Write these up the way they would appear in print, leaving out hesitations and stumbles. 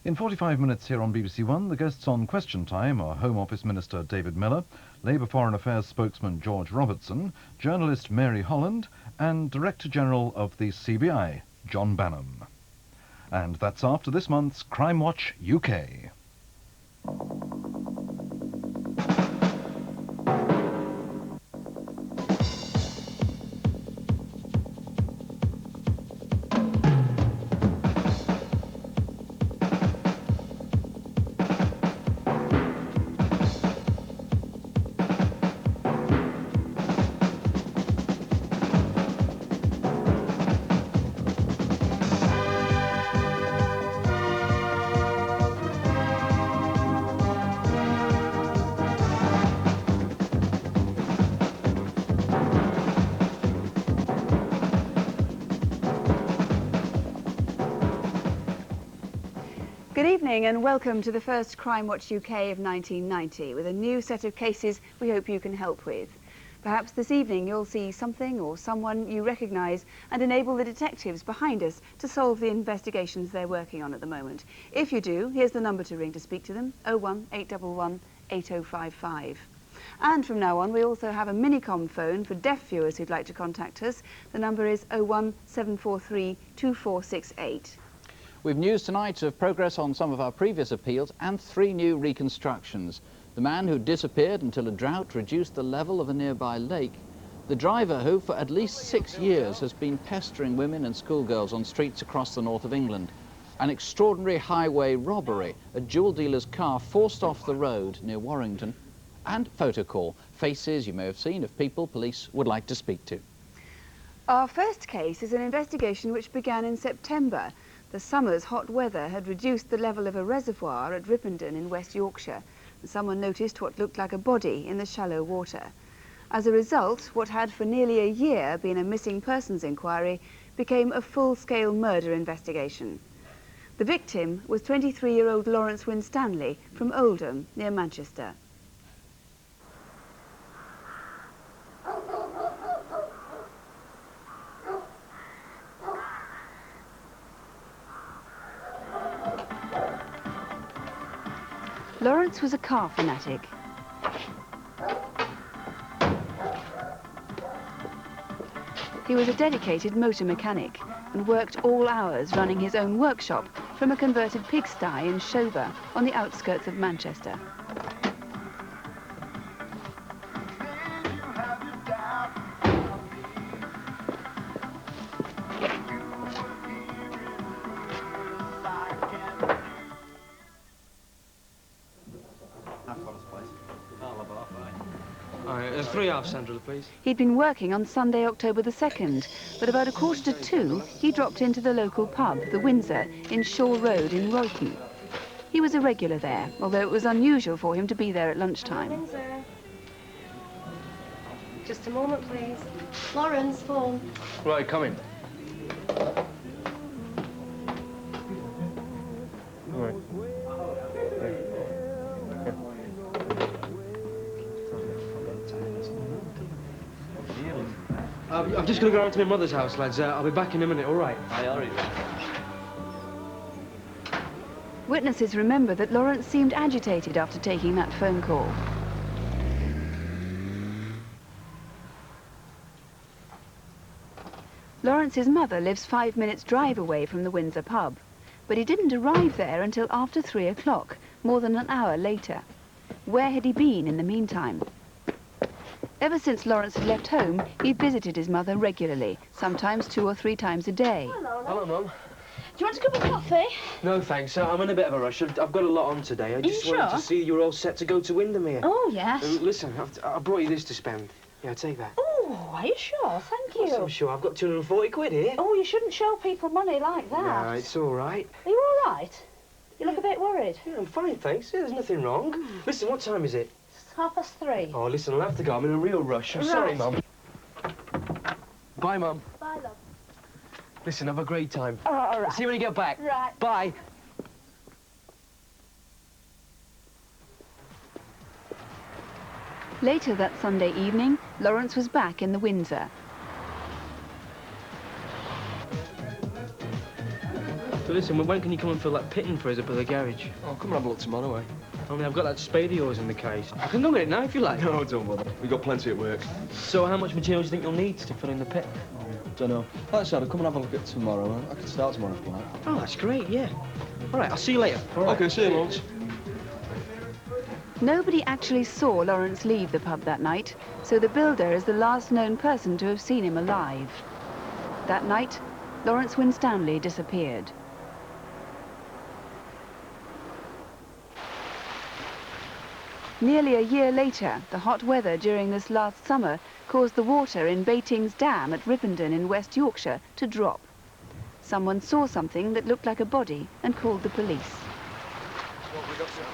In 45 minutes here on BBC One, the guests on Question Time are Home Office Minister David Miller, Labour Foreign Affairs spokesman George Robertson, journalist Mary Holland, and Director General of the CBI, John Banham. And that's after this month's Crimewatch UK. Good evening and welcome to the first Crimewatch UK of 1990 with a new set of cases we hope you can help with. Perhaps this evening you'll see something or someone you recognise and enable the detectives behind us to solve the investigations they're working on at the moment. If you do, here's the number to ring to speak to them, 01811 8055. And from now on we also have a minicom phone for deaf viewers who'd like to contact us. The number is 01743 2468. We've news tonight of progress on some of our previous appeals and 3 new reconstructions. The man who disappeared until a drought reduced the level of a nearby lake. The driver who, for at least 6 years, has been pestering women and schoolgirls on streets across the north of England. An extraordinary highway robbery, a jewel dealer's car forced off the road near Warrington. And photo call, faces you may have seen of people police would like to speak to. Our first case is an investigation which began in September. The summer's hot weather had reduced the level of a reservoir at Ripondon in West Yorkshire, and someone noticed what looked like a body in the shallow water. As a result, what had for nearly a year been a missing persons inquiry became a full-scale murder investigation. The victim was 23-year-old Lawrence Winstanley from Oldham, near Manchester. Lawrence was a car fanatic. He was a dedicated motor mechanic and worked all hours running his own workshop from a converted pigsty in Shover on the outskirts of Manchester. There's 3 half Sandra, please. He'd been working on Sunday, October the 2nd, but about 1:45, he dropped into the local pub, the Windsor, in Shaw Road in Royton. He was a regular there, although it was unusual for him to be there at lunchtime. Windsor. Just a moment, please. Lawrence, phone. Right, come in. Right. I'm just going to go around to my mother's house, lads. I'll be back in a minute, all right? Aye, all right. Witnesses remember that Lawrence seemed agitated after taking that phone call. Lawrence's mother lives 5 minutes' drive away from the Windsor pub, but he didn't arrive there until after 3 o'clock, more than an hour later. Where had he been in the meantime? Ever since Lawrence had left home, he'd visited his mother regularly, sometimes 2 or 3 times a day. Hello, Mum. Do you want a cup of coffee? No, thanks. I'm in a bit of a rush. I've got a lot on today. I just wanted to see you're all set to go to Windermere. Oh, yes. Listen, I brought you this to spend. Yeah, take that. Oh, are you sure? Thank you. Yes, I'm sure. I've got 240 quid here. Oh, you shouldn't show people money like that. No, it's all right. Are you all right? You look a bit worried. Yeah, I'm fine, thanks. Yeah, there's nothing wrong. Listen, what time is it? It's 3:30. Oh, listen, I'll have to go. I'm in a real rush. I'm sorry, Mum. Bye, Mum. Bye, love. Listen, have a great time. Oh, all right. See you when you get back. Right. Bye. Later that Sunday evening, Lawrence was back in the Windsor. But listen, when can you come and fill that pitting for us up at the garage? Oh, come and have a look tomorrow, eh? Only I've got that spade of yours in the case. I can go get it now if you like. No, don't bother. We've got plenty at work. So how much material do you think you'll need to fill in the pit? Don't know. Like I said, I'll come and have a look at it tomorrow. I can start tomorrow if you like. Oh, that's great, yeah. All right, I'll see you later. All right. OK, see you, Lawrence. Nobody actually saw Lawrence leave the pub that night, so the builder is the last known person to have seen him alive. That night, Lawrence Winstanley disappeared. Nearly a year later, the hot weather during this last summer caused the water in Bating's Dam at Ripondon in West Yorkshire to drop. Someone saw something that looked like a body and called the police. What we got, sir?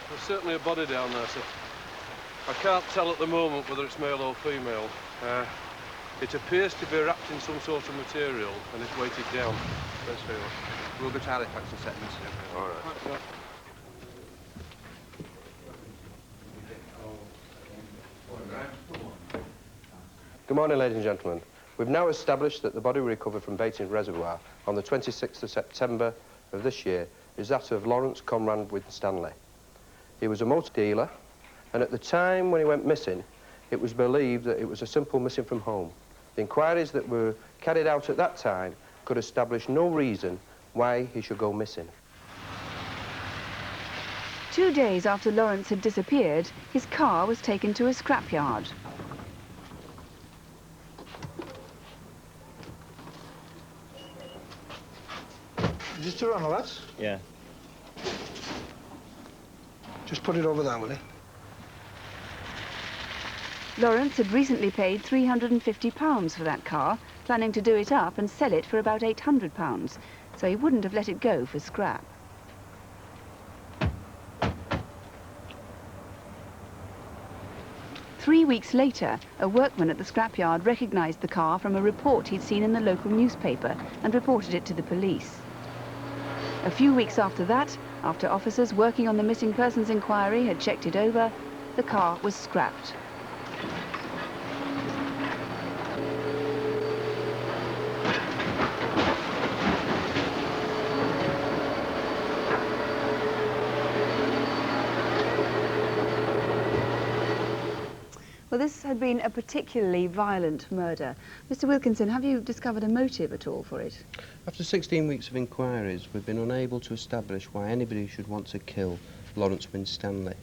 There's certainly a body down there, sir. I can't tell at the moment whether it's male or female. It appears to be wrapped in some sort of material and it's weighted down. Thanks very much. We'll go to Halifax and set this in. All right. Good morning, ladies and gentlemen. We've now established that the body recovered from Bating Reservoir on the 26th of September of this year is that of Lawrence Conrad Winstanley. He was a motor dealer, and at the time when he went missing, it was believed that it was a simple missing from home. The inquiries that were carried out at that time could establish no reason why he should go missing. 2 days after Lawrence had disappeared, his car was taken to a scrapyard. Just a runner, lads? Yeah. Just put it over there, will you? Lawrence had recently paid £350 for that car, planning to do it up and sell it for about £800, so he wouldn't have let it go for scrap. Three weeks later, a workman at the scrapyard recognised the car from a report he'd seen in the local newspaper and reported it to the police. A few weeks after that, after officers working on the missing persons inquiry had checked it over, the car was scrapped. Well, this had been a particularly violent murder. Mr. Wilkinson, have you discovered a motive at all for it? After 16 weeks of inquiries, we've been unable to establish why anybody should want to kill Lawrence Winstanley.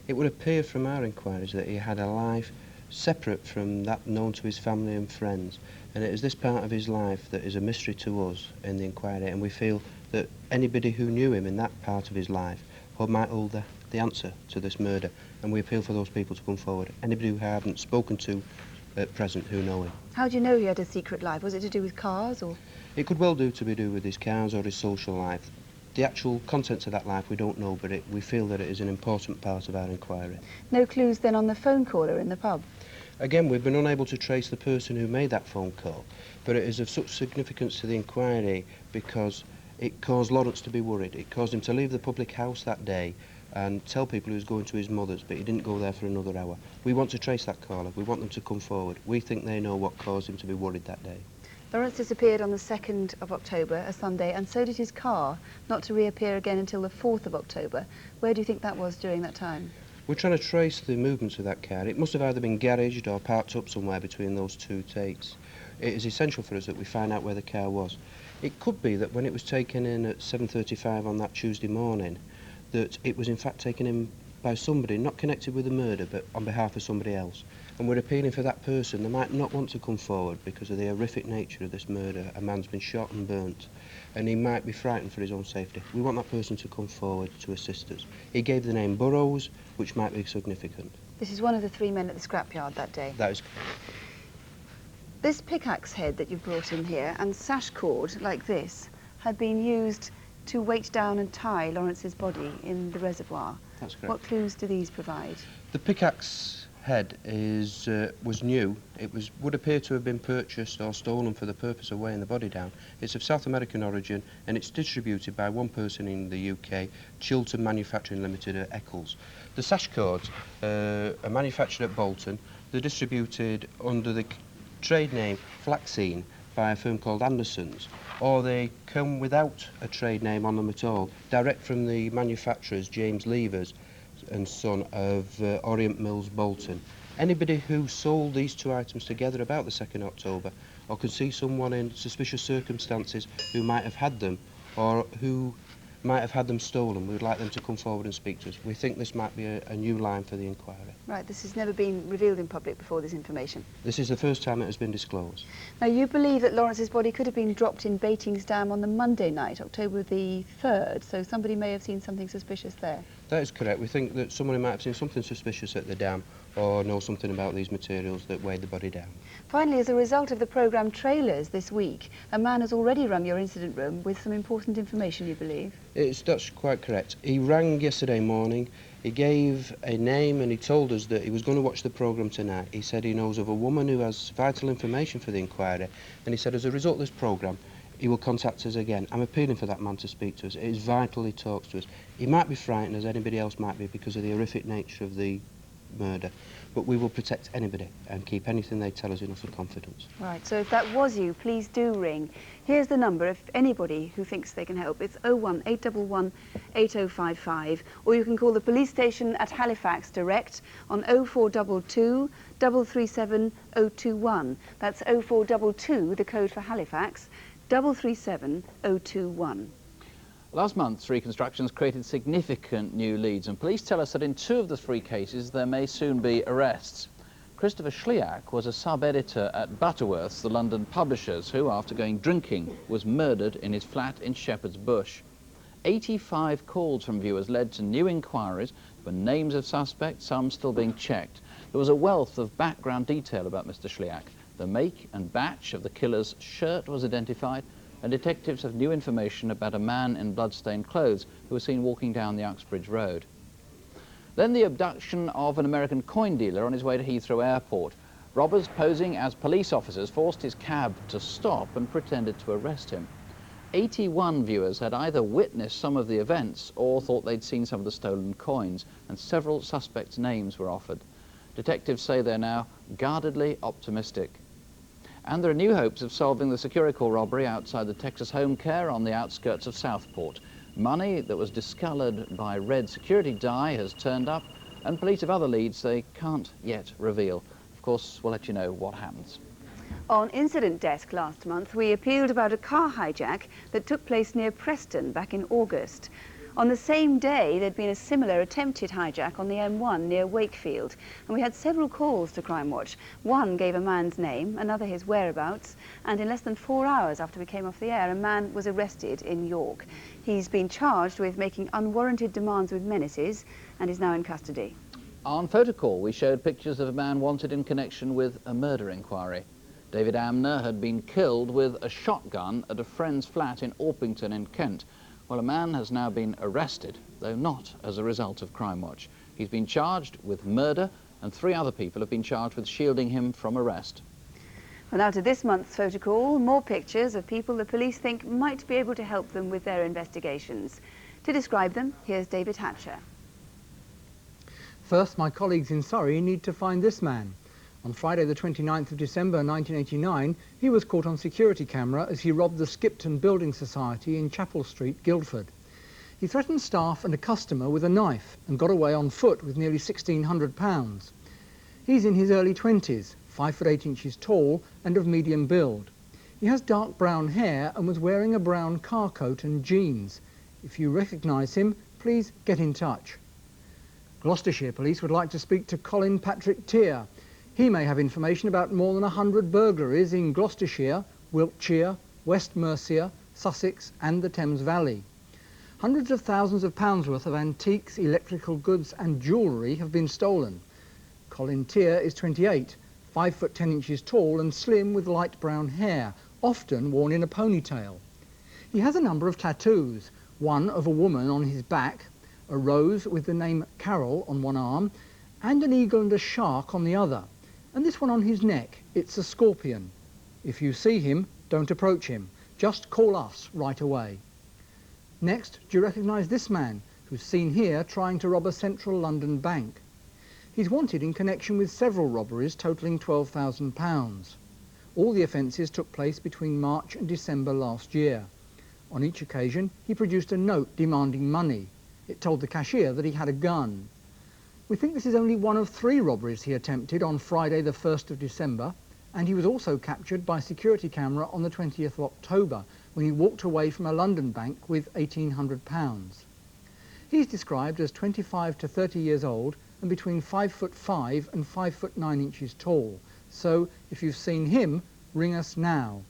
It would appear from our inquiries that he had a life separate from that known to his family and friends, and it is this part of his life that is a mystery to us in the inquiry, and we feel that anybody who knew him in that part of his life might hold the answer to this murder, and we appeal for those people to come forward. Anybody who I haven't spoken to at present who know him. How do you know he had a secret life? Was it to do with cars or...? It could well do to be do with his cars or his social life. The actual contents of that life we don't know, but we feel that it is an important part of our inquiry. No clues then on the phone caller in the pub? Again, we've been unable to trace the person who made that phone call, but it is of such significance to the inquiry because it caused Lawrence to be worried. It caused him to leave the public house that day and tell people he was going to his mother's, but he didn't go there for another hour. We want to trace that caller. We want them to come forward. We think they know what caused him to be worried that day. Lawrence disappeared on the 2nd of October, a Sunday, and so did his car, not to reappear again until the 4th of October. Where do you think that was during that time? We're trying to trace the movements of that car. It must have either been garaged or parked up somewhere between those two dates. It is essential for us that we find out where the car was. It could be that when it was taken in at 7:35 on that Tuesday morning, that it was in fact taken in by somebody not connected with the murder but on behalf of somebody else, and we're appealing for that person. They might not want to come forward because of the horrific nature of this murder. A man's been shot and burnt and he might be frightened for his own safety. We want that person to come forward to assist us. He gave the name Burrows, which might be significant. This is one of the 3 men at the scrapyard that day. That is. This pickaxe head that you've brought in here and sash cord like this had been used to weight down and tie Lawrence's body in the reservoir. That's correct. What clues do these provide? The pickaxe head was new. It would appear to have been purchased or stolen for the purpose of weighing the body down. It's of South American origin and it's distributed by one person in the UK, Chiltern Manufacturing Limited at Eccles. The sash cords are manufactured at Bolton. They're distributed under the trade name Flaxine by a firm called Anderson's, or they come without a trade name on them at all, direct from the manufacturers, James Levers and Son of Orient Mills Bolton. Anybody who sold these two items together about the 2nd October, or can see someone in suspicious circumstances who might have had them, or who might have had them stolen, we would like them to come forward and speak to us. We think this might be a new line for the inquiry. Right, this has never been revealed in public before, this information. This is the first time it has been disclosed. Now, you believe that Lawrence's body could have been dropped in Batings Dam on the Monday night, October the 3rd, so somebody may have seen something suspicious there. That is correct. We think that somebody might have seen something suspicious at the dam, or know something about these materials that weighed the body down. Finally, as a result of the programme Trailers this week, a man has already rung your incident room with some important information, you believe? That's quite correct. He rang yesterday morning, he gave a name and he told us that he was going to watch the programme tonight. He said he knows of a woman who has vital information for the inquiry, and he said as a result of this programme he will contact us again. I'm appealing for that man to speak to us. It is vital he talks to us. He might be frightened, as anybody else might be, because of the horrific nature of the murder, but we will protect anybody and keep anything they tell us in utter confidence. Right, so if that was you, please do ring. Here's the number if anybody who thinks they can help. It's 01811 8055, or you can call the police station at Halifax direct on 0422 337 021. That's 0422, the code for Halifax, 337 021. Last month's reconstructions created significant new leads, and police tell us that in 2 of the 3 cases there may soon be arrests. Christopher Schliak was a sub-editor at Butterworth's, the London publishers, who, after going drinking, was murdered in his flat in Shepherd's Bush. 85 calls from viewers led to new inquiries. There were names of suspects, some still being checked. There was a wealth of background detail about Mr. Schliak. The make and batch of the killer's shirt was identified, and detectives have new information about a man in blood-stained clothes who was seen walking down the Uxbridge Road. Then the abduction of an American coin dealer on his way to Heathrow Airport. Robbers posing as police officers forced his cab to stop and pretended to arrest him. 81 viewers had either witnessed some of the events or thought they'd seen some of the stolen coins, and several suspects' names were offered. Detectives say they're now guardedly optimistic. And there are new hopes of solving the Securicore robbery outside the Texas Home Care on the outskirts of Southport. Money that was discoloured by red security dye has turned up, and police have other leads they can't yet reveal. Of course, we'll let you know what happens. On Incident Desk last month, we appealed about a car hijack that took place near Preston back in August. On the same day, there'd been a similar attempted hijack on the M1 near Wakefield, and we had several calls to Crimewatch. One gave a man's name, another his whereabouts, and in less than 4 hours after we came off the air, a man was arrested in York. He's been charged with making unwarranted demands with menaces and is now in custody. On Photocall, we showed pictures of a man wanted in connection with a murder inquiry. David Amner had been killed with a shotgun at a friend's flat in Orpington in Kent. Well, a man has now been arrested, though not as a result of Crimewatch. He's been charged with murder, and 3 other people have been charged with shielding him from arrest. Well, now to this month's Photocall, more pictures of people the police think might be able to help them with their investigations. To describe them, here's David Hatcher. First, my colleagues in Surrey need to find this man. On Friday the 29th of December 1989, he was caught on security camera as he robbed the Skipton Building Society in Chapel Street, Guildford. He threatened staff and a customer with a knife and got away on foot with nearly £1,600. He's in his early 20s, 5 foot 8 inches tall and of medium build. He has dark brown hair and was wearing a brown car coat and jeans. If you recognise him, please get in touch. Gloucestershire Police would like to speak to Colin Patrick Tier. He may have information about more than 100 burglaries in Gloucestershire, Wiltshire, West Mercia, Sussex and the Thames Valley. Hundreds of thousands of pounds worth of antiques, electrical goods and jewellery have been stolen. Colin Tier is 28, 5 foot 10 inches tall and slim with light brown hair, often worn in a ponytail. He has a number of tattoos, one of a woman on his back, a rose with the name Carol on one arm, and an eagle and a shark on the other. And this one on his neck, it's a scorpion. If you see him, don't approach him. Just call us right away. Next, do you recognise this man, who's seen here trying to rob a central London bank? He's wanted in connection with several robberies totalling £12,000. All the offences took place between March and December last year. On each occasion, he produced a note demanding money. It told the cashier that he had a gun. We think this is only one of 3 robberies he attempted on Friday the 1st of December, and he was also captured by security camera on the 20th of October when he walked away from a London bank with £1,800. He's described as 25 to 30 years old and between 5'5" and 5'9" tall. So if you've seen him, ring us now.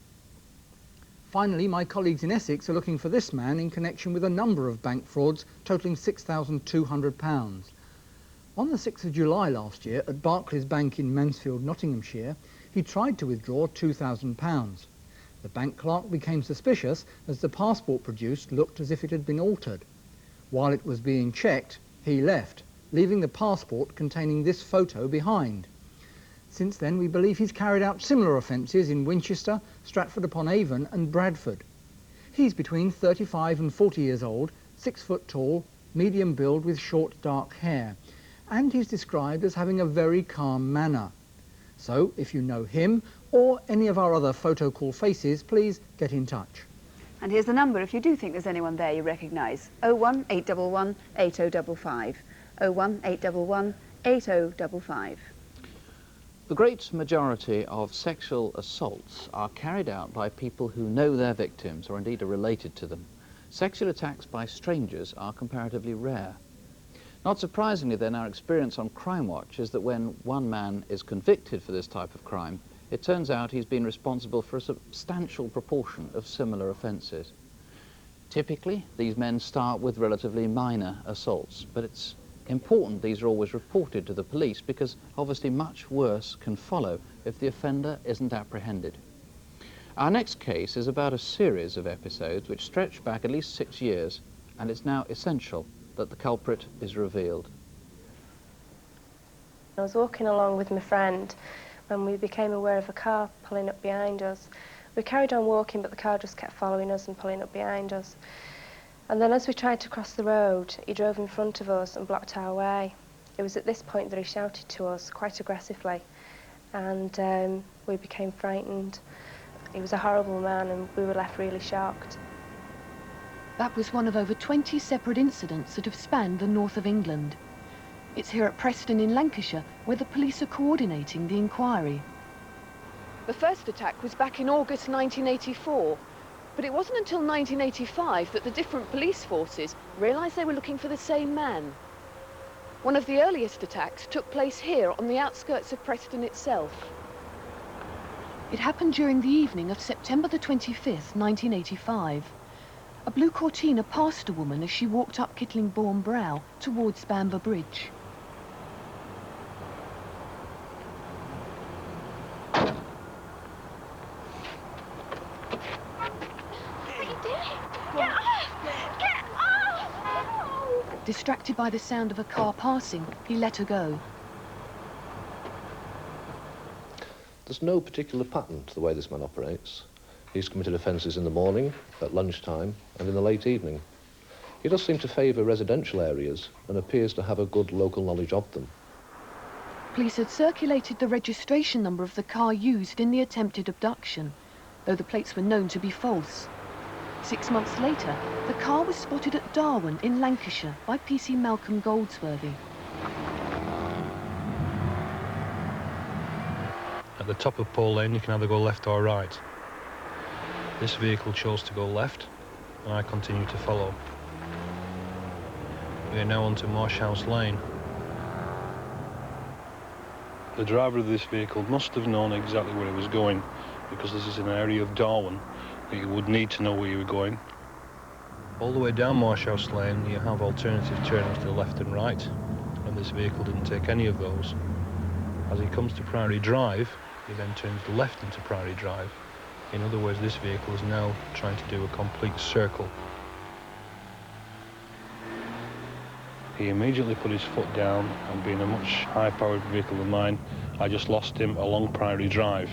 Finally, my colleagues in Essex are looking for this man in connection with a number of bank frauds totalling £6,200. On the 6th of July last year at Barclays Bank in Mansfield, Nottinghamshire, he tried to withdraw £2,000. The bank clerk became suspicious as the passport produced looked as if it had been altered. While it was being checked, he left, leaving the passport containing this photo behind. Since then, we believe he's carried out similar offences in Winchester, Stratford-upon-Avon and Bradford. He's between 35 and 40 years old, 6 foot tall, medium build with short dark hair, and he's described as having a very calm manner. So, if you know him or any of our other photo call faces, please get in touch. And here's the number if you do think there's anyone there you recognise. 01811 8055. 01811 8055. The great majority of sexual assaults are carried out by people who know their victims or indeed are related to them. Sexual attacks by strangers are comparatively rare. Not surprisingly then, our experience on Crimewatch is that when one man is convicted for this type of crime, it turns out he's been responsible for a substantial proportion of similar offences. Typically, these men start with relatively minor assaults, but it's important these are always reported to the police because obviously much worse can follow if the offender isn't apprehended. Our next case is about a series of episodes which stretch back at least 6 years, and it's now essential that the culprit is revealed. I was walking along with my friend when we became aware of a car pulling up behind us. We carried on walking, but the car just kept following us and pulling up behind us. And then as we tried to cross the road, he drove in front of us and blocked our way. It was at this point that he shouted to us quite aggressively, and we became frightened. He was a horrible man and we were left really shocked. That was one of over 20 separate incidents that have spanned the north of England. It's here at Preston in Lancashire where the police are coordinating the inquiry. The first attack was back in August 1984. But it wasn't until 1985 that the different police forces realised they were looking for the same man. One of the earliest attacks took place here on the outskirts of Preston itself. It happened during the evening of September the 25th, 1985. A blue Cortina passed a woman as she walked up Kittlingbourne Brow towards Bamber Bridge. Distracted by the sound of a car passing, he let her go. There's no particular pattern to the way this man operates. He's committed offences in the morning, at lunchtime, and in the late evening. He does seem to favour residential areas and appears to have a good local knowledge of them. Police had circulated the registration number of the car used in the attempted abduction, though the plates were known to be false. 6 months later, the car was spotted at Darwen in Lancashire by PC Malcolm Goldsworthy. At the top of Pole Lane, you can either go left or right. This vehicle chose to go left, and I continue to follow. We are now onto Marshhouse Lane. The driver of this vehicle must have known exactly where he was going, because this is an area of Darwen that you would need to know where you were going. All the way down Marshhouse Lane, you have alternative turnings to the left and right, and this vehicle didn't take any of those. As he comes to Priory Drive, he then turns left into Priory Drive. In other words, this vehicle is now trying to do a complete circle. He immediately put his foot down, and being a much higher-powered vehicle than mine, I just lost him along Priory Drive.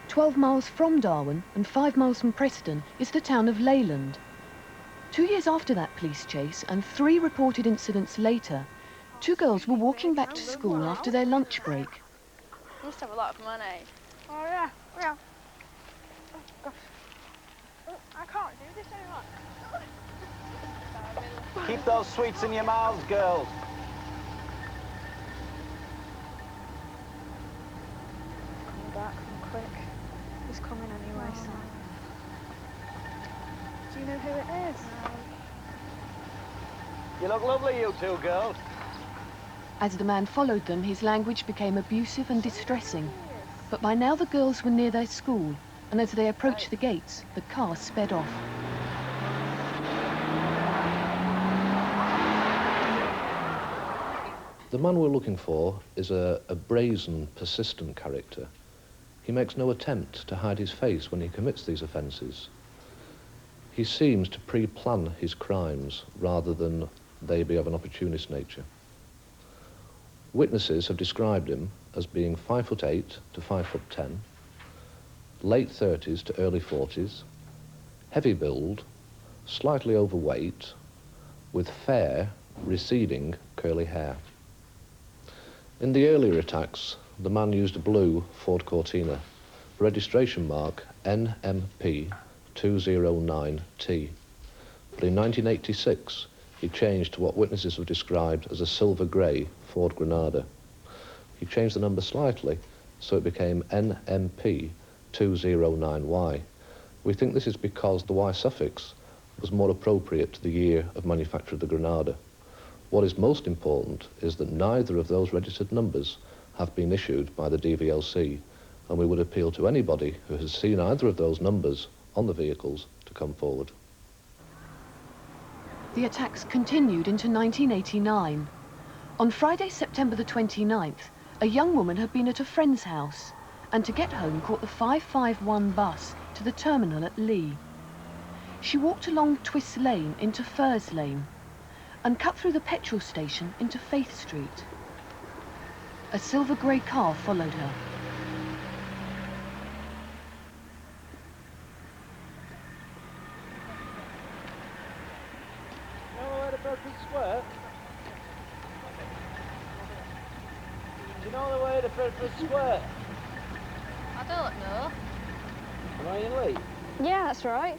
12 miles from Darwen and 5 miles from Preston is the town of Leyland. 2 years after that police chase and 3 reported incidents later, Two girls were walking back to school after their lunch break. You must have a lot of money. Oh, yeah, yeah. Oh, gosh. Oh, I can't do this anymore. Keep those sweets in your mouths, girls. Coming back, come quick. He's coming anyway, so... Do you know who it is? No. You look lovely, you two girls. As the man followed them, his language became abusive and distressing. But by now the girls were near their school, and as they approached the gates, the car sped off. The man we're looking for is a brazen, persistent character. He makes no attempt to hide his face when he commits these offences. He seems to pre-plan his crimes rather than they be of an opportunist nature. Witnesses have described him as being 5'8" to 5'10", late 30s to early 40s, heavy build, slightly overweight, with fair, receding, curly hair. In the earlier attacks, the man used a blue Ford Cortina, registration mark NMP 209T. But in 1986, he changed to what witnesses have described as a silver grey Ford Granada. He changed the number slightly, so it became NMP 209Y. We think this is because the Y suffix was more appropriate to the year of manufacture of the Granada. What is most important is that neither of those registered numbers have been issued by the DVLC, and we would appeal to anybody who has seen either of those numbers on the vehicles to come forward. The attacks continued into 1989. On Friday, September the 29th, a young woman had been at a friend's house and to get home caught the 551 bus to the terminal at Lee. She walked along Twist Lane into Furs Lane and cut through the petrol station into Faith Street. A silver grey car followed her. Square? Do you know the way to Bedford Square? I don't know. Am I in late? Yeah, that's right.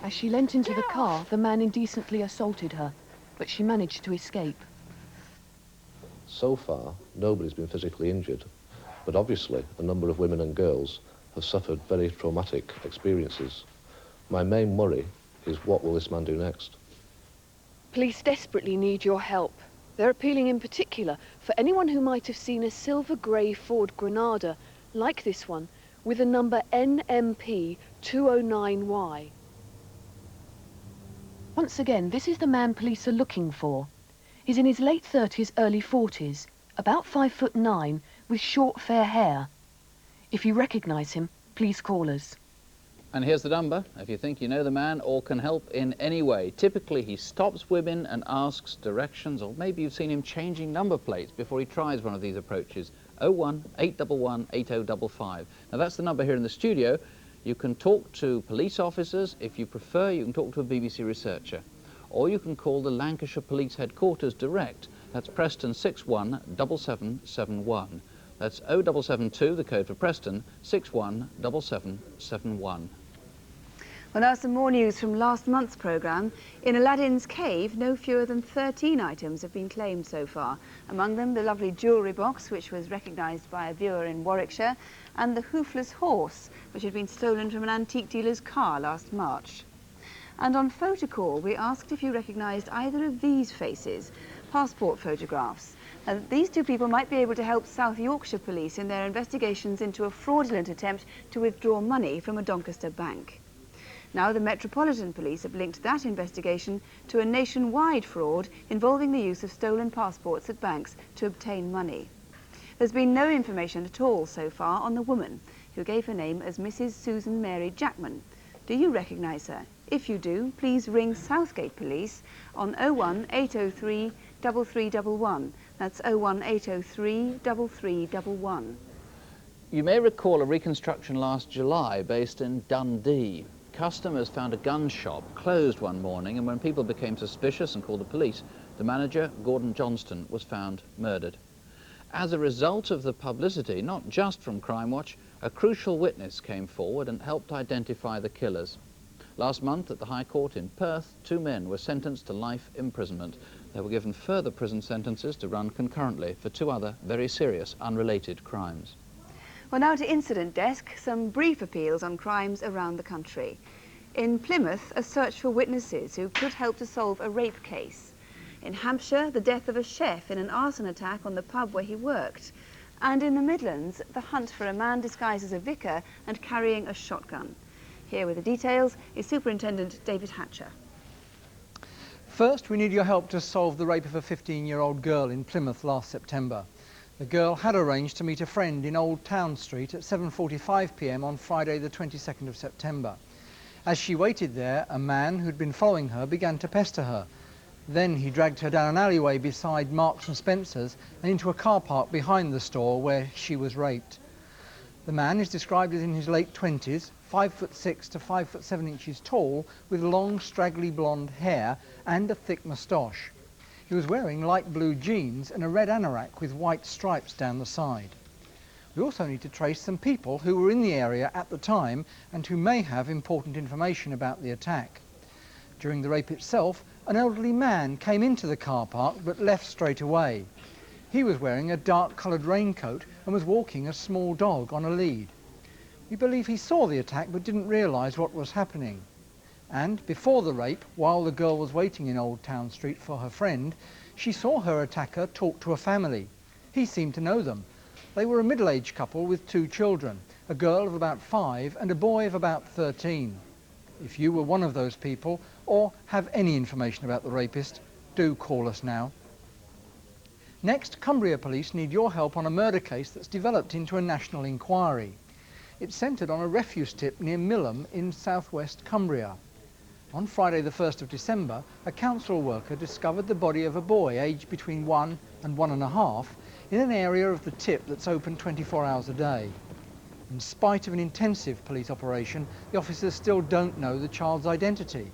As she leant into the car, the man indecently assaulted her, but she managed to escape. So far, nobody's been physically injured, but obviously a number of women and girls have suffered very traumatic experiences. My main worry is, what will this man do next? Police desperately need your help. They're appealing in particular for anyone who might have seen a silver grey Ford Granada, like this one, with a number NMP 209Y. Once again, this is the man police are looking for. He's in his late 30s, early 40s, about 5'9", with short fair hair. If you recognise him, please call us. And here's the number, if you think you know the man or can help in any way. Typically, he stops women and asks directions, or maybe you've seen him changing number plates before he tries one of these approaches. 01 811 8055. Now, that's the number here in the studio. You can talk to police officers. If you prefer, you can talk to a BBC researcher. Or you can call the Lancashire Police Headquarters direct. That's Preston 617771. That's 0772, the code for Preston, 617771. Well, now some more news from last month's programme. In Aladdin's cave, no fewer than 13 items have been claimed so far. Among them, the lovely jewellery box, which was recognised by a viewer in Warwickshire, and the hoofless horse, which had been stolen from an antique dealer's car last March. And on Photocall, we asked if you recognised either of these faces, passport photographs. These two people might be able to help South Yorkshire Police in their investigations into a fraudulent attempt to withdraw money from a Doncaster bank. Now the Metropolitan Police have linked that investigation to a nationwide fraud involving the use of stolen passports at banks to obtain money. There's been no information at all so far on the woman, who gave her name as Mrs. Susan Mary Jackman. Do you recognise her? If you do, please ring Southgate Police on 01 803 3311. That's 01 803 3311. You may recall a reconstruction last July based in Dundee. Customers found a gun shop closed one morning, and when people became suspicious and called the police, The manager, Gordon Johnston, was found murdered. As a result of the publicity, not just from Crimewatch, a crucial witness came forward and helped identify the killers. Last month at the High Court in Perth, 2 men were sentenced to life imprisonment. They were given further prison sentences to run concurrently for 2 other very serious, unrelated crimes. Well, now to Incident Desk, some brief appeals on crimes around the country. In Plymouth, a search for witnesses who could help to solve a rape case. In Hampshire, the death of a chef in an arson attack on the pub where he worked. And in the Midlands, the hunt for a man disguised as a vicar and carrying a shotgun. Here with the details is Superintendent David Hatcher. First, we need your help to solve the rape of a 15-year-old girl in Plymouth last September. The girl had arranged to meet a friend in Old Town Street at 7:45 p.m. on Friday the 22nd of September. As she waited there, a man who'd been following her began to pester her. Then he dragged her down an alleyway beside Marks and Spencer's and into a car park behind the store where she was raped. The man is described as in his late 20s, 5'6" to 5'7" inches tall, with long straggly blonde hair and a thick moustache. He was wearing light blue jeans and a red anorak with white stripes down the side. We also need to trace some people who were in the area at the time and who may have important information about the attack. During the rape itself, an elderly man came into the car park but left straight away. He was wearing a dark-coloured raincoat and was walking a small dog on a lead. We believe he saw the attack but didn't realise what was happening. And before the rape, while the girl was waiting in Old Town Street for her friend, she saw her attacker talk to a family. He seemed to know them. They were a middle-aged couple with 2 children, a girl of about 5 and a boy of about 13. If you were one of those people or have any information about the rapist, do call us now. Next, Cumbria Police need your help on a murder case that's developed into a national inquiry. It's centred on a refuse tip near Millom in southwest Cumbria. On Friday the 1st of December, a council worker discovered the body of a boy aged between 1 and 1.5 in an area of the tip that's open 24 hours a day. In spite of an intensive police operation, the officers still don't know the child's identity.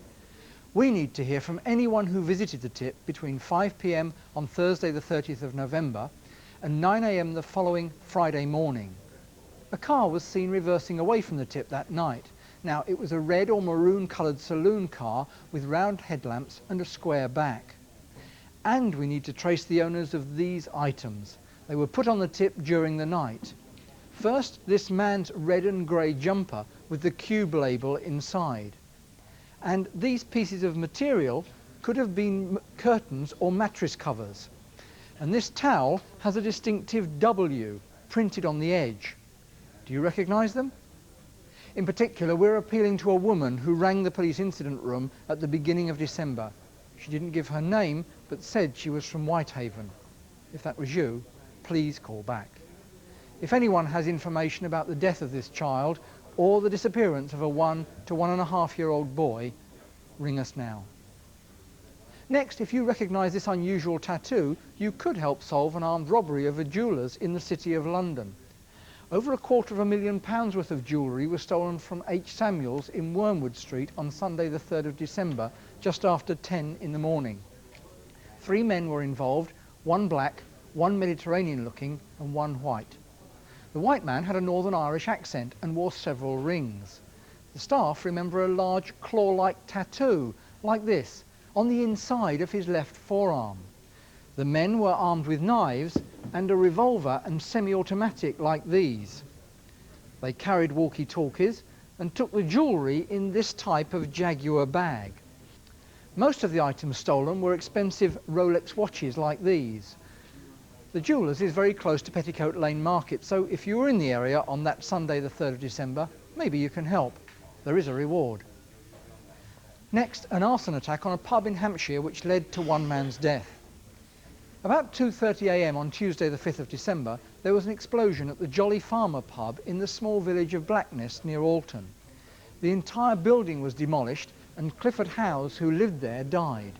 We need to hear from anyone who visited the tip between 5 p.m. on Thursday the 30th of November and 9 a.m. the following Friday morning. A car was seen reversing away from the tip that night. Now, it was a red or maroon coloured saloon car with round headlamps and a square back. And we need to trace the owners of these items. They were put on the tip during the night. First, this man's red and grey jumper with the Cube label inside. And these pieces of material could have been curtains or mattress covers. And this towel has a distinctive W printed on the edge. Do you recognise them? In particular, we're appealing to a woman who rang the police incident room at the beginning of December. She didn't give her name, but said she was from Whitehaven. If that was you, please call back. If anyone has information about the death of this child or the disappearance of a 1 to 1.5-year-old boy, ring us now. Next, if you recognise this unusual tattoo, you could help solve an armed robbery of a jeweller's in the City of London. Over £250,000 worth of jewellery was stolen from H. Samuels in Wormwood Street on Sunday the 3rd of December, just after 10 in the morning. 3 men were involved, 1 black, 1 Mediterranean looking and 1 white. The white man had a Northern Irish accent and wore several rings. The staff remember a large claw-like tattoo, like this, on the inside of his left forearm. The men were armed with knives and a revolver and semi-automatic like these. They carried walkie-talkies and took the jewellery in this type of Jaguar bag. Most of the items stolen were expensive Rolex watches like these. The jeweller's is very close to Petticoat Lane Market, so if you were in the area on that Sunday the 3rd of December, maybe you can help. There is a reward. Next, an arson attack on a pub in Hampshire which led to 1 man's death. About 2:30 a.m. on Tuesday the 5th of December, there was an explosion at the Jolly Farmer pub in the small village of Blackness near Alton. The entire building was demolished and Clifford Howes, who lived there, died.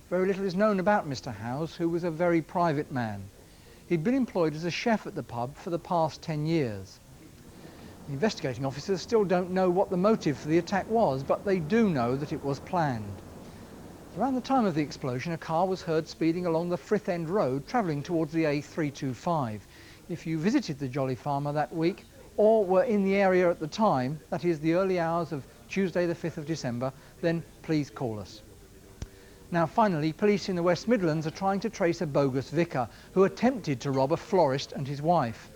Very little is known about Mr. Howes, who was a very private man. He'd been employed as a chef at the pub for the past 10 years. The investigating officers still don't know what the motive for the attack was, but they do know that it was planned. Around the time of the explosion, a car was heard speeding along the Frith End Road, travelling towards the A325. If you visited the Jolly Farmer that week, or were in the area at the time, that is the early hours of Tuesday the 5th of December, then please call us. Now finally, police in the West Midlands are trying to trace a bogus vicar who attempted to rob a florist and his wife.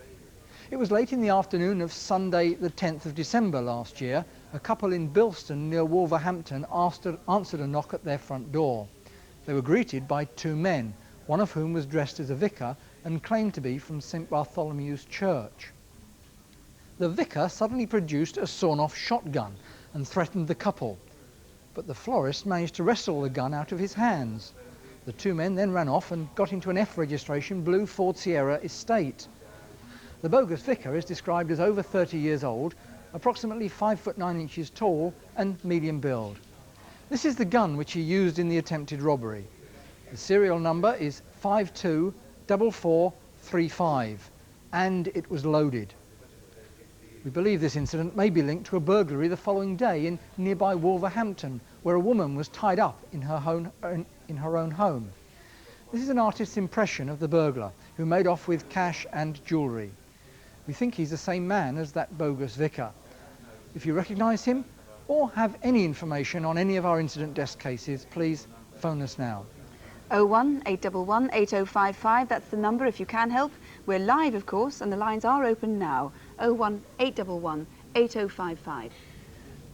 It was late in the afternoon of Sunday the 10th of December last year. A couple in Bilston near Wolverhampton answered a knock at their front door. They were greeted by two men, one of whom was dressed as a vicar and claimed to be from St Bartholomew's Church. The vicar suddenly produced a sawn-off shotgun and threatened the couple, but the florist managed to wrestle the gun out of his hands. The two men then ran off and got into an F registration blue Ford Sierra estate. The bogus vicar is described as over 30 years old, approximately 5 foot 9 inches tall and medium build. This is the gun which he used in the attempted robbery. The serial number is 524435 and it was loaded. We believe this incident may be linked to a burglary the following day in nearby Wolverhampton, where a woman was tied up in her own home. This is an artist's impression of the burglar, who made off with cash and jewellery. We think he's the same man as that bogus vicar. If you recognise him or have any information on any of our incident desk cases, please phone us now. 01 811 8055, that's the number if you can help. We're live, of course, and the lines are open now. 01 811 8055.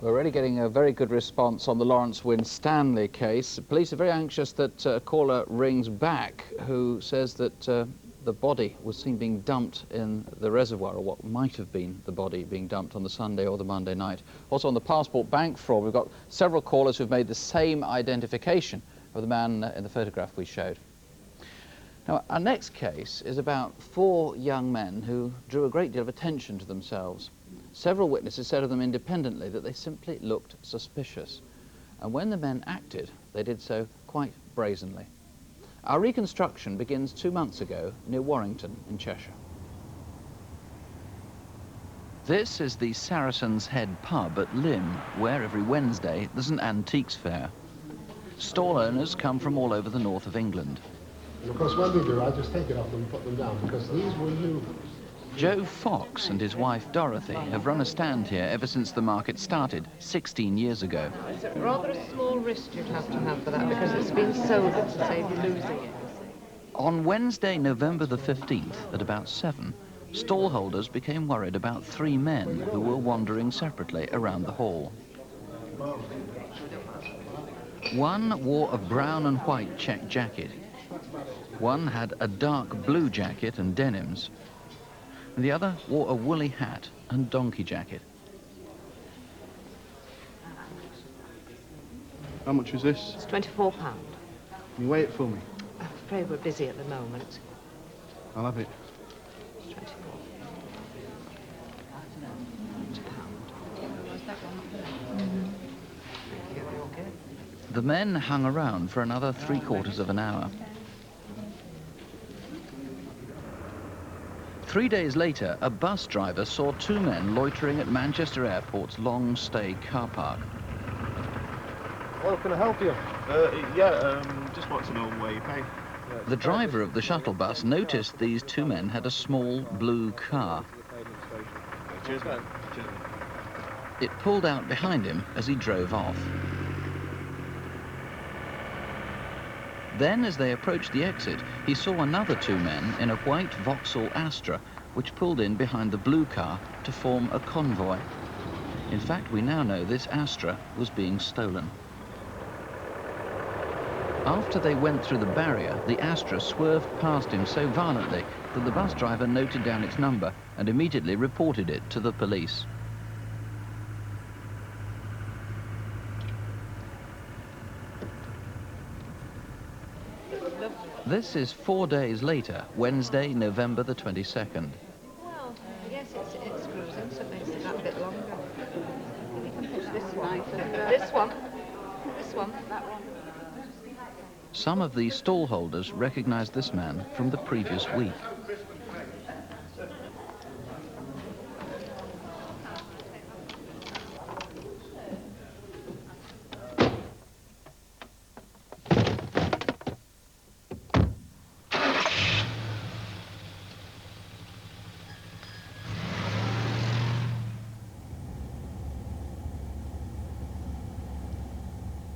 We're already getting a very good response on the Lawrence Winstanley case. Police are very anxious that a caller rings back who says that the body was seen being dumped in the reservoir, or what might have been the body being dumped on the Sunday or the Monday night. Also on the passport bank fraud, we've got several callers who've made the same identification of the man in the photograph we showed. Now, our next case is about 4 young men who drew a great deal of attention to themselves. Several witnesses said of them independently that they simply looked suspicious. And when the men acted, they did so quite brazenly. Our reconstruction begins 2 months ago near Warrington in Cheshire. This is the Saracen's Head pub at Lymm, where every Wednesday there's an antiques fair. Stall owners come from all over the north of England. And of course, when they do, I just take it off them and put them down, because these were new. Joe Fox and his wife Dorothy have run a stand here ever since the market started 16 years ago. Rather a small wrist you'd have to have for that, because it's been sold to save you losing it. On Wednesday, November the 15th, at about 7, stallholders became worried about 3 men who were wandering separately around the hall. One wore a brown and white check jacket. One had a dark blue jacket and denims. The other wore a woolly hat and donkey jacket. How much is this? It's £24. Can you weigh it for me? I'm afraid we're busy at the moment. I'll have it. It's 24. The men hung around for another 3/4 of an hour. 3 days later, a bus driver saw 2 men loitering at Manchester Airport's long-stay car park. Well, can I help you? Just want to know where you pay. The driver of the shuttle bus noticed these 2 men had a small blue car. Cheers, man. Cheers. It pulled out behind him as he drove off. Then, as they approached the exit, he saw another 2 men in a white Vauxhall Astra, which pulled in behind the blue car to form a convoy. In fact, we now know this Astra was being stolen. After they went through the barrier, the Astra swerved past him so violently that the bus driver noted down its number and immediately reported it to the police. This is 4 days later, Wednesday, November the 22nd. Well, yes, it's cruising, so it makes it that bit longer. You can push this knife and this one, that one. Some of the stallholders recognized this man from the previous week.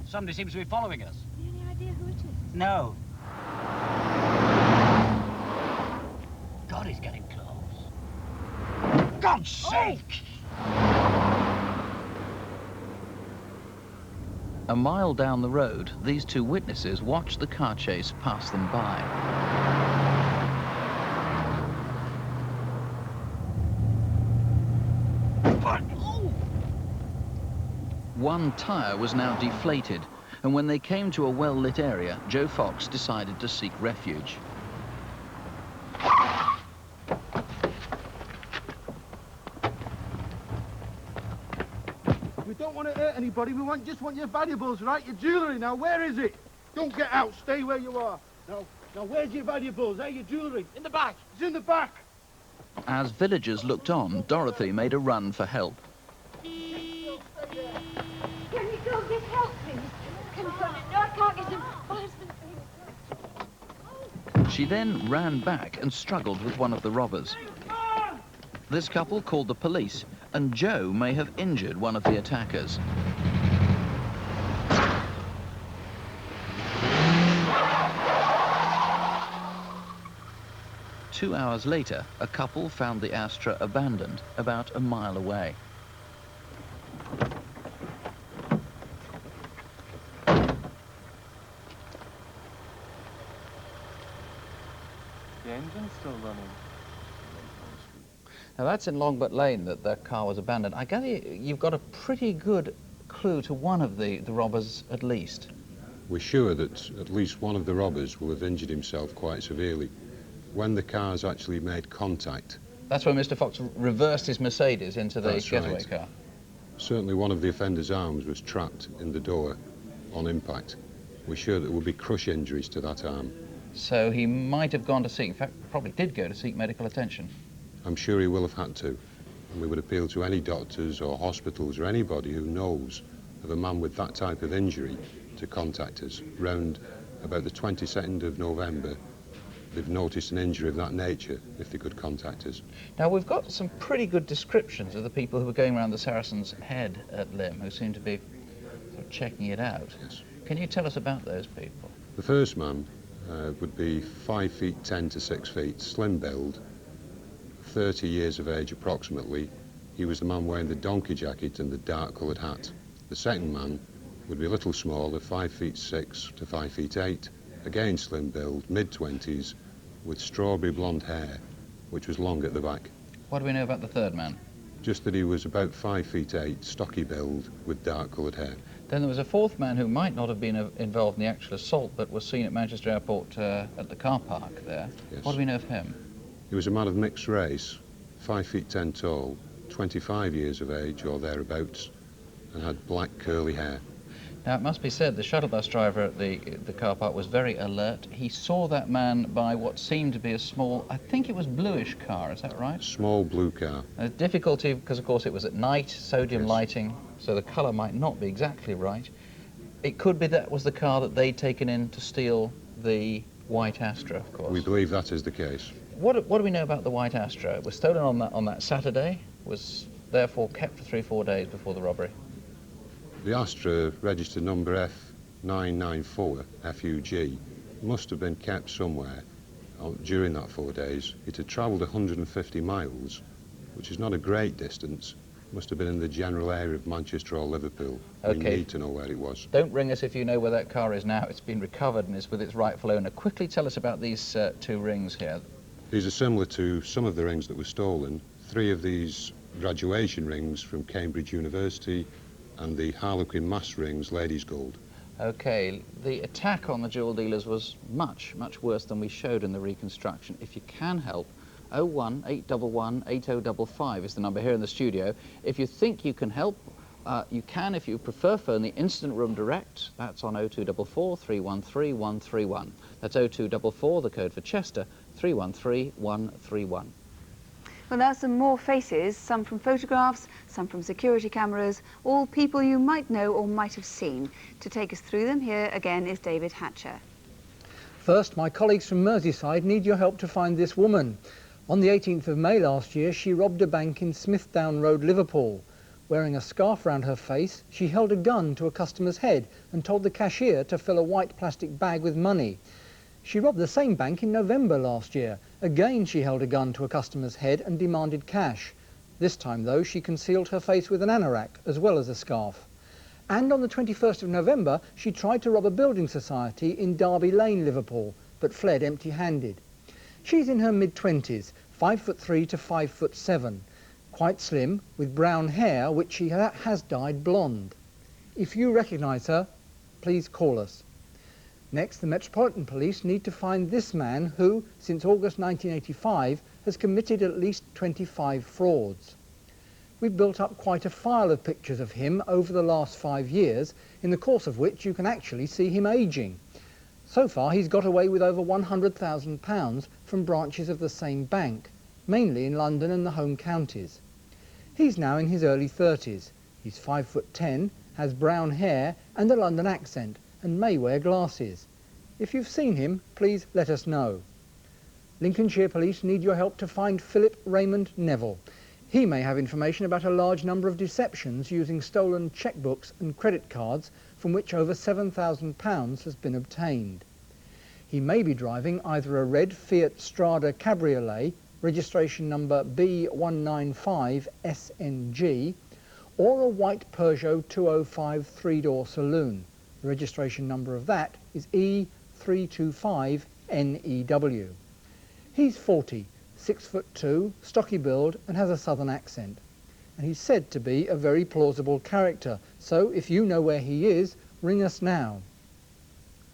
Somebody seems to be following us. Any idea who it is? No. God, he's getting close. God's sake! A mile down the road, these two witnesses watched the car chase pass them by. One tyre was now deflated, and when they came to a well-lit area, Joe Fox decided to seek refuge. We don't want to hurt anybody. We just want your valuables, right? Your jewellery. Now, where is it? Don't get out. Stay where you are. Now, where's your valuables, Your jewellery? In the back. It's in the back. As villagers looked on, Dorothy made a run for help. Can you go get help, please? Can you go? No, I can't get him. My husband. She then ran back and struggled with one of the robbers. This couple called the police, and Joe may have injured one of the attackers. Two hours later, a couple found the Astra abandoned about a mile away. The engine's still running. Now that's in Longbutt Lane that the car was abandoned. I gather you've got a pretty good clue to one of the robbers at least. We're sure that at least one of the robbers will have injured himself quite severely. When the cars actually made contact. That's when Mr. Fox reversed his Mercedes into the getaway car. Certainly one of the offender's arms was trapped in the door on impact. We're sure there will be crush injuries to that arm. So he might have gone to seek, in fact, probably did go to seek medical attention. I'm sure he will have had to. And we would appeal to any doctors or hospitals or anybody who knows of a man with that type of injury to contact us. Round about the 22nd of November, they've noticed an injury of that nature, if they could contact us. Now, we've got some pretty good descriptions of the people who were going around the Saracen's Head at Lymm, who seem to be sort of checking it out. Yes. Can you tell us about those people? The first man would be 5 feet 10 to 6 feet, slim build, 30 years of age approximately. He was the man wearing the donkey jacket and the dark coloured hat. The second man would be a little smaller, 5 feet 6 to 5 feet 8, again slim build, mid-20s, with strawberry blonde hair, which was long at the back. What do we know about the third man? Just that he was about 5 feet 8, stocky build, with dark coloured hair. Then there was a fourth man who might not have been involved in the actual assault, but was seen at Manchester Airport at the car park there. Yes. What do we know of him? He was a man of mixed race, 5 feet 10 tall, 25 years of age or thereabouts, and had black curly hair. Now, it must be said, the shuttle bus driver at the car park was very alert. He saw that man by what seemed to be a small, I think it was bluish car, is that right? Small blue car. Difficulty, because of course it was at night, sodium lighting, so the colour might not be exactly right. It could be that was the car that they'd taken in to steal the white Astra, of course. We believe that is the case. What do we know about the white Astra? It was stolen on that Saturday, was therefore kept for 3-4 days before the robbery. The Astra, registered number F994 FUG, must have been kept somewhere during that 4 days. It had travelled 150 miles, which is not a great distance. Must have been in the general area of Manchester or Liverpool. Okay. We need to know where it was. Don't ring us if you know where that car is now. It's been recovered and is with its rightful owner. Quickly tell us about these two rings here. These are similar to some of the rings that were stolen. 3 of these graduation rings from Cambridge University and the Harlequin mass rings, ladies' gold. Okay, the attack on the jewel dealers was much, much worse than we showed in the reconstruction. If you can help, 01 811 8055 is the number here in the studio. If you think you can help, you can, if you prefer, phone the incident room direct. That's on 0244 313 131. That's 0244, the code for Chester, 313 131. Well, there are some more faces, some from photographs, some from security cameras, all people you might know or might have seen. To take us through them, here again is David Hatcher. First, my colleagues from Merseyside need your help to find this woman. On the 18th of May last year, she robbed a bank in Smithdown Road, Liverpool. Wearing a scarf round her face, she held a gun to a customer's head and told the cashier to fill a white plastic bag with money. She robbed the same bank in November last year. Again, she held a gun to a customer's head and demanded cash. This time, though, she concealed her face with an anorak as well as a scarf. And on the 21st of November, she tried to rob a building society in Derby Lane, Liverpool, but fled empty-handed. She's in her mid-20s, 5'3" to 5'7", quite slim, with brown hair, which she has dyed blonde. If you recognise her, please call us. Next, the Metropolitan Police need to find this man who, since August 1985, has committed at least 25 frauds. We've built up quite a file of pictures of him over the last 5 years, in the course of which you can actually see him ageing. So far, he's got away with over £100,000 from branches of the same bank, mainly in London and the home counties. He's now in his early 30s. He's 5'10", has brown hair and a London accent, and may wear glasses. If you've seen him, please let us know. Lincolnshire Police need your help to find Philip Raymond Neville. He may have information about a large number of deceptions using stolen chequebooks and credit cards from which over £7,000 has been obtained. He may be driving either a red Fiat Strada Cabriolet, registration number B195SNG, or a white Peugeot 205 three-door saloon. The registration number of that is E325NEW. He's 40, 6'2", stocky build and has a southern accent. And he's said to be a very plausible character, so if you know where he is, ring us now.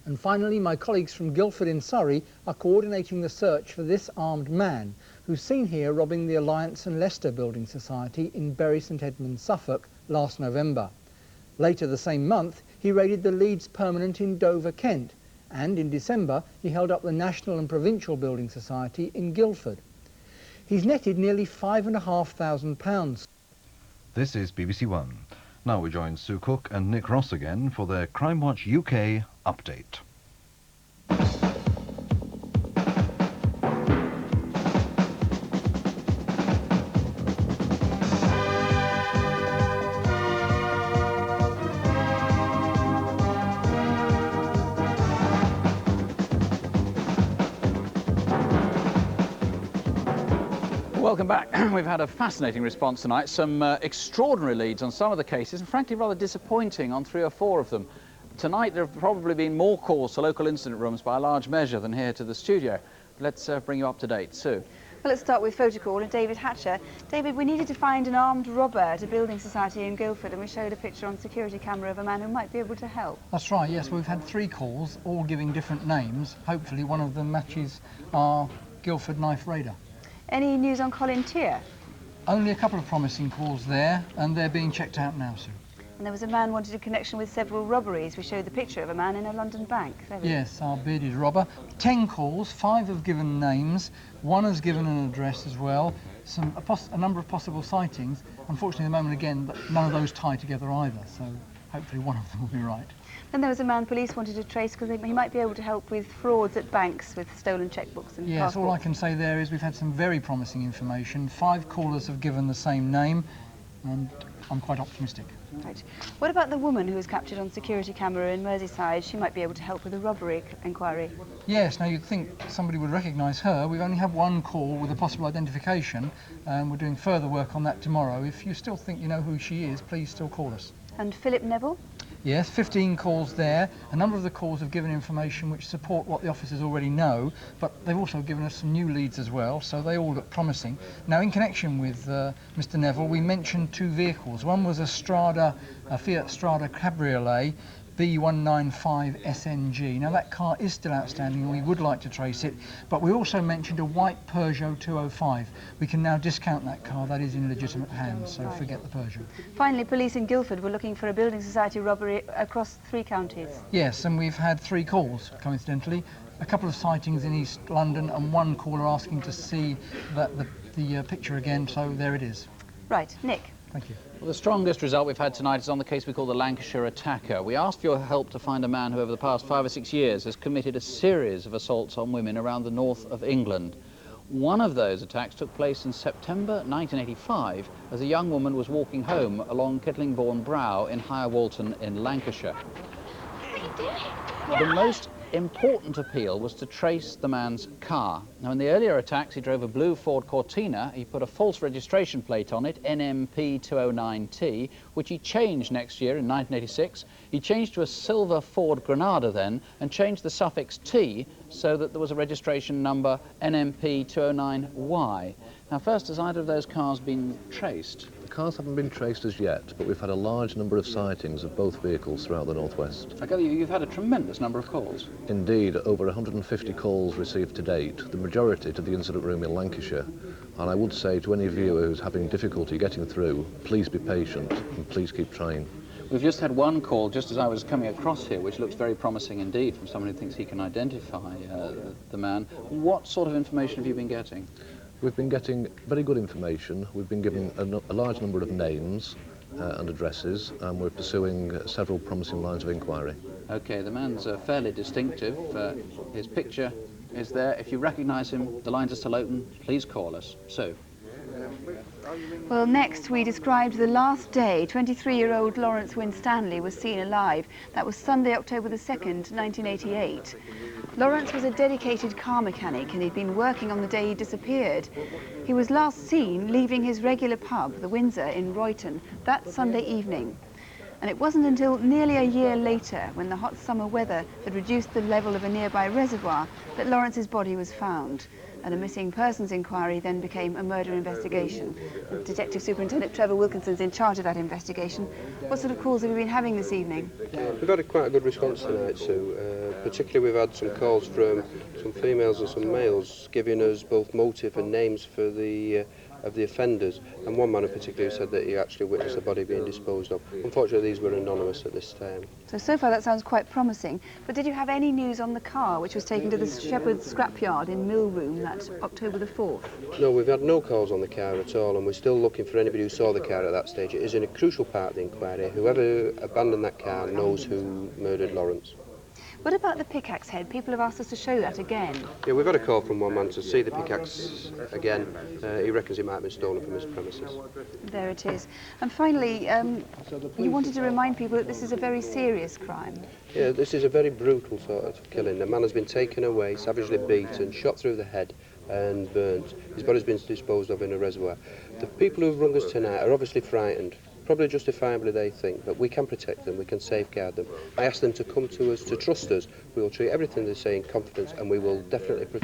And finally, my colleagues from Guildford in Surrey are coordinating the search for this armed man who's seen here robbing the Alliance and Leicester Building Society in Bury St Edmunds, Suffolk, last November. Later the same month, he raided the Leeds Permanent in Dover, Kent, and in December he held up the National and Provincial Building Society in Guildford. He's netted nearly £5,500. This is BBC One. Now we join Sue Cook and Nick Ross again for their Crimewatch UK update. Welcome back. We've had a fascinating response tonight, some extraordinary leads on some of the cases, and frankly rather disappointing on 3 or 4 of them. Tonight there have probably been more calls to local incident rooms by a large measure than here to the studio. Let's bring you up to date. Sue. Well, let's start with photocall and David Hatcher. David, we needed to find an armed robber at a building society in Guildford, and we showed a picture on security camera of a man who might be able to help. That's right, yes. We've had 3 calls, all giving different names. Hopefully one of them matches our Guildford knife raider. Any news on Colin Tier? Only a couple of promising calls there, and they're being checked out now, Sue. And there was a man wanted a connection with several robberies. We showed the picture of a man in a London bank. Yes, our bearded robber. 10 calls, 5 have given names, 1 has given an address as well, a number of possible sightings. Unfortunately, at the moment, again, none of those tie together either, so hopefully one of them will be right. Then there was a man police wanted to trace because he might be able to help with frauds at banks with stolen chequebooks and yes, passports. All I can say there is we've had some very promising information. 5 callers have given the same name, and I'm quite optimistic. Right. What about the woman who was captured on security camera in Merseyside? She might be able to help with a robbery inquiry. Yes, now you'd think somebody would recognise her. We've only had 1 call with a possible identification, and we're doing further work on that tomorrow. If you still think you know who she is, please still call us. And Philip Neville? Yes, 15 calls there. A number of the calls have given information which support what the officers already know, but they've also given us some new leads as well, so they all look promising. Now, in connection with Mr Neville, we mentioned 2 vehicles. One was a Fiat Strada Cabriolet, B195SNG. Now, that car is still outstanding and we would like to trace it, but we also mentioned a white Peugeot 205. We can now discount that car. That is in legitimate hands, so forget the Peugeot. Finally, police in Guildford were looking for a building society robbery across 3 counties. Yes, and we've had 3 calls, coincidentally. A couple of sightings in East London and 1 caller asking to see the picture again, so there it is. Right, Nick. Thank you. Well, the strongest result we've had tonight is on the case we call the Lancashire Attacker. We asked for your help to find a man who over the past 5 or 6 years has committed a series of assaults on women around the north of England. One of those attacks took place in September 1985 as a young woman was walking home along Kittlingbourne Brow in Higher Walton in Lancashire. The most important appeal was to trace the man's car. Now, in the earlier attacks, he drove a blue Ford Cortina. He put a false registration plate on it, NMP 209T, which he changed next year in 1986. He changed to a silver Ford Granada then, and changed the suffix T so that there was a registration number NMP 209Y. Now, first, has either of those cars been traced? The cars haven't been traced as yet, but we've had a large number of sightings of both vehicles throughout the northwest. I gather you've had a tremendous number of calls. Indeed, over 150 calls received to date, the majority to the incident room in Lancashire. And I would say to any viewer who's having difficulty getting through, please be patient and please keep trying. We've just had one call just as I was coming across here, which looks very promising indeed, from someone who thinks he can identify the man. What sort of information have you been getting? We've been getting very good information. We've been given a large number of names and addresses, and we're pursuing several promising lines of inquiry. OK, the man's fairly distinctive. His picture is there. If you recognise him, the lines are still open. Please call us. So. Well, next we described the last day 23-year-old Lawrence Winstanley was seen alive. That was Sunday, October the 2nd, 1988. Lawrence was a dedicated car mechanic and he'd been working on the day he disappeared. He was last seen leaving his regular pub, the Windsor in Royton, that Sunday evening. And it wasn't until nearly a year later, when the hot summer weather had reduced the level of a nearby reservoir, that Lawrence's body was found. And a missing persons inquiry then became a murder investigation. And Detective Superintendent Trevor Wilkinson's in charge of that investigation. What sort of calls have you been having this evening? We've had quite a good response tonight, Sue. Particularly we've had some calls from some females and some males giving us both motive and names for the offenders, and one man in particular said that he actually witnessed the body being disposed of. Unfortunately, these were anonymous at this time. So far that sounds quite promising, but did you have any news on the car which was taken to the Shepherd's scrapyard in Mill Room that October the 4th? No, we've had no calls on the car at all, and we're still looking for anybody who saw the car at that stage. It is in a crucial part of the inquiry. Whoever abandoned that car knows who murdered Lawrence. What about the pickaxe head? People have asked us to show that again. Yeah, we've had a call from one man to see the pickaxe again. He reckons it might have been stolen from his premises. There it is. And finally, you wanted to remind people that this is a very serious crime. Yeah, this is a very brutal sort of killing. The man has been taken away, savagely beaten, shot through the head and burnt. His body's been disposed of in a reservoir. The people who've rung us tonight are obviously frightened. Probably justifiably, they think, but we can protect them, we can safeguard them. I ask them to come to us, to trust us. We will treat everything they say in confidence, and we will definitely protect